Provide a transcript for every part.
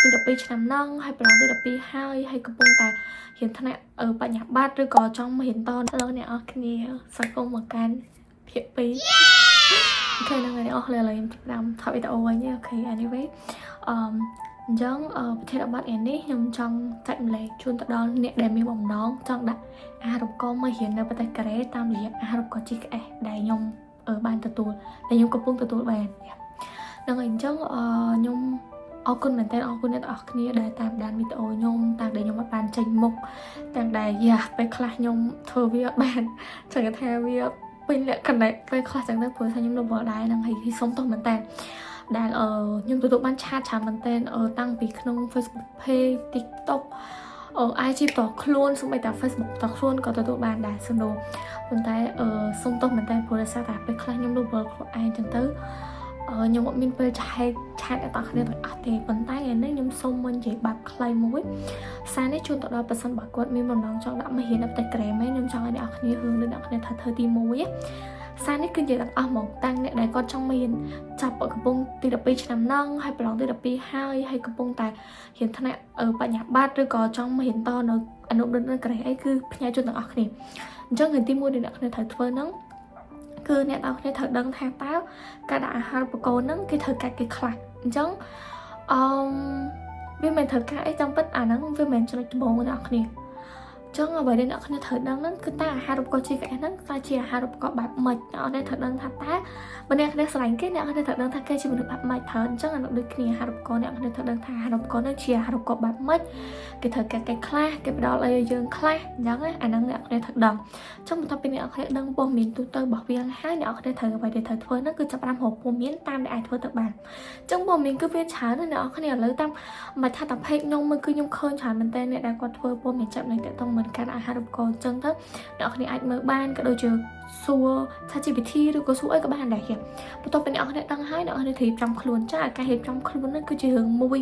ទី12ឆ្នាំហ្នឹងហើយប្រឡងទី12ហើយកំពុងតែរៀនថ្នាក់បញ្ញាបត្រឬក៏ចង់រៀនតដល់អ្នកនរគ្នាសង្គមមកកាន់ភាគ2អូខេហ្នឹងហើយអ្នកនរគ្នាឥឡូវខ្ញុំចាប់តាមថតវីដេអូវិញអូខេ anyway អញ្ចឹងប្រធានបទនេះខ្ញុំចង់ចែកម្លែកជូនទៅដល់អ្នកដែលមានបំណងចង់ដាក់អាហារូបករណ៍មករៀននៅប្រទេសកូរ៉េតាមរយៈអាហារូបករណ៍ GKS ដែលខ្ញុំបានទទួលដែលខ្ញុំកំពុងទទួលបានហ្នឹងហើយអញ្ចឹងខ្ញុំអរគុណមែនតើអរគុណអ្នកទាំងអស់គ្នាដែលតាមដានវីដេអូខ្ញុំតាមដែលខ្ញុំបានចេញមុខទាំងដែលពេលខ្លះខ្ញុំធ្វើវាអត់បានចឹងថាវាពេញលក្ខណៈពេលខ្លះចឹងទៅព្រោះថាខ្ញុំនៅវល់ដែរហ្នឹងហើយសុំទោសមែនតើដែលខ្ញុំទទួលបានឆាតច្រើនមែនតើតាំងពីក្នុង Facebook Page TikTok IG តខ្លួនសូម្បីតែ Facebook តខ្លួនក៏ទទួលបានដែរសំណួរប៉ុន្តែសុំទោសមែនតើព្រោះថាពេលខ្លះខ្ញុំនៅវល់ខ្លួនឯងចឹងទៅខ្ញុំអត់មានពេលឆាតអ្នកទាំងគ្នាទាំងអស់ទេប៉ុន្តែថ្ងៃនេះខ្ញុំសូមមកនិយាយបែបខ្លីមួយសារនេះជូនទៅដល់ប្រសិនបើគាត់មានបំណងចង់ដាក់មករៀននៅប្រទេសកូរ៉េមែនខ្ញុំចង់ឲ្យអ្នកទាំងគ្នាហឺអ្នកទាំងគ្នាធ្វើទី1សារនេះគឺនិយាយទាំងអស់ហ្មងតាំងអ្នកដែលគាត់ចង់មករៀនចាប់កំពុងទី12ឆ្នាំហ្នឹងហើយប្រឡងទី12ហើយកំពុងតែរៀនថ្នាក់បញ្ញាបត្រឬក៏ចង់មករៀនតនៅអនុបណ្ឌិតនៅកូរ៉េអីគឺផ្ញើជូនទាំងអស់គ្នាអញ្ចឹងថ្ងៃទី1ដែលអ្នកគ្នាត្រូវធ្វើហ្នឹងគឺអ្នកទាំងគ្នាត្រូវដឹងថាតើការដាក់អាហារូបករណ៍ហ្នឹងគេត្រូវកាច់គេខ្លះអញ្ចឹងវាមិនត្រូវការអីចាំពិតអាហ្នឹងវាមិនចំណុចដំបូងរបស់អ្នកគ្នាចឹងអ្វីដែលអ្នកគ្នាត្រូវដឹងហ្នឹងគឺតើអាហារូបករណ៍ GKS ហ្នឹងតើជាអាហារូបករណ៍បែបម៉េចអ្នកត្រូវដឹងថាតើបើអ្នកគ្នាស្រឡាញ់គេអ្នកគ្នាត្រូវដឹងថាគេជាមនុស្សបែបម៉េចត្រូវអញ្ចឹងអានោះដូចគ្នាអាហារូបករណ៍អ្នកគ្នាត្រូវដឹងថាអាហារូបករណ៍ហ្នឹងជាអាហារូបករណ៍បែបម៉េចគេត្រូវកាច់គេខ្លះគេផ្ដល់អីយើងខ្លះអញ្ចឹងអាហ្នឹងអ្នកគ្នាត្រូវដឹងចឹងបន្ទាប់ពីអ្នកគ្នាដឹងព័ត៌មានទូទៅរបស់វាហើយអ្នកគ្នាត្រូវអ្វីដែលត្រូវធ្វើហ្នឹងគឺចាប់ផ្ដើមរកព័ត៌មានតាមដែលអាចធ្វើទៅបានអញ្ចឹងព័ត៌មានគឺវាច្រើនណាស់អ្នកគ្នាឥឡូវតាមមិនថាតែ page ខ្ញុំមើលគឺខ្ញុំឃើញច្រើនមែនតើអ្នកដែលគាត់ធ្វើព័ត៌មានចាប់នៅតមិនកាន់អាហារូបករណ៍អញ្ចឹងទៅអ្នកគ្នាអាចមើលបានក៏ដូចជាសួរ ChatGPT ឬក៏សួរអីក៏បានដែរបន្ទាប់ពីអ្នកគ្នាដឹងហើយអ្នកគ្នាត្រូវរៀបចំខ្លួនចាការរៀបចំខ្លួនហ្នឹងគឺជារឿងមួយ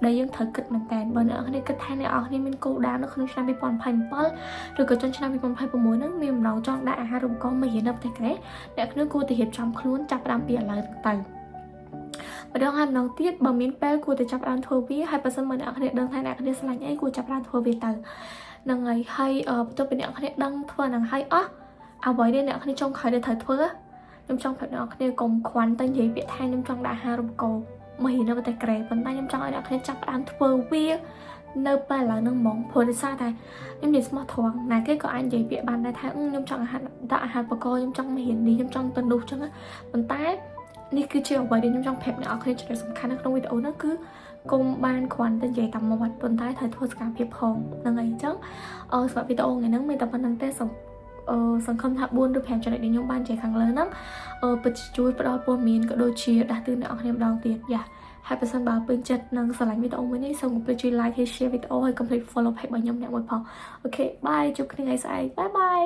ដែលយើងត្រូវគិតមែនតើបើអ្នកគ្នាគិតថាអ្នកគ្នាមានគោលដៅនៅក្នុងឆ្នាំ2027ឬក៏ចុងឆ្នាំ2026ហ្នឹងមានបំណងចង់ដាក់អាហារូបករណ៍មករៀននៅប្រទេសកូរ៉េអ្នកគ្នាគួរតែរៀបចំខ្លួនចាប់ផ្ដើមពីឥឡូវទៅម្ដងហើយម្ដងទៀតបើមានពេលគួរតែចាប់ផ្ដើមធ្វើវាហើយបើសិនមកអ្នកគ្នាដឹងថាអ្នកគ្នាស្រឡាញ់អីគួរចាប់ផ្ដើមធ្វើវាទៅហ្នឹងហើយបន្ទាប់ពីអ្នកគ្នាដឹងធ្វើហ្នឹងហើយអ្វីដែលអ្នកគ្នាចង់ក្រោយដែលត្រូវធ្វើខ្ញុំចង់ប្រាប់អ្នកគ្នាកុំខ្វាន់តែនិយាយពាក្យថាខ្ញុំចង់ដាក់អាហារូបករណ៍មករៀននៅប្រទេសកូរ៉េប៉ុន្តែខ្ញុំចង់ឲ្យអ្នកគ្នាចាប់ផ្ដើមធ្វើវានៅពេលឥឡូវហ្នឹងហ្មងព្រោះដោយសារតែខ្ញុំនិយាយស្មោះត្រង់ណាគេក៏អាចនិយាយពាក្យបានដែរថាខ្ញុំចង់ដាក់អាហារូបករណ៍ខ្ញុំចង់មករៀននេះខ្ញុំចង់ទៅនោះចឹងប៉ុន្តែនេះគឺជាអ្វីដែលខ្ញុំចង់ប្រាប់អ្នកគ្នាចំណុចសំខាន់នៅក្នុងវីដេអូហ្នឹងគឺកុំបានគ្រាន់តែនិយាយតាមមាត់ប៉ុន្តែត្រូវធ្វើសកម្មភាពផងហ្នឹងហើយអញ្ចឹងសម្រាប់វីដេអូថ្ងៃហ្នឹងមានតែប៉ុណ្្នឹងទេសង្ឃឹមថា4ឬ5ចំណុចដែលខ្ញុំបាននិយាយខាងលើហ្នឹងពិតជាជួយផ្ដល់ព័ត៌មានក៏ដូចជាដាស់តឿនអ្នកគ្នាម្ដងទៀតហើយបើសិនបើពេញចិត្តនឹងស្រឡាញ់វីដេអូមួយនេះសូមកុំភ្លេចជួយ like ហើយ share វីដេអូហើយកុំភ្លេច follow page របស់ខ្ញុំអ្នកមួយផងអូខេបាយជួបគ្នាថ្ងៃស្អែកបាយ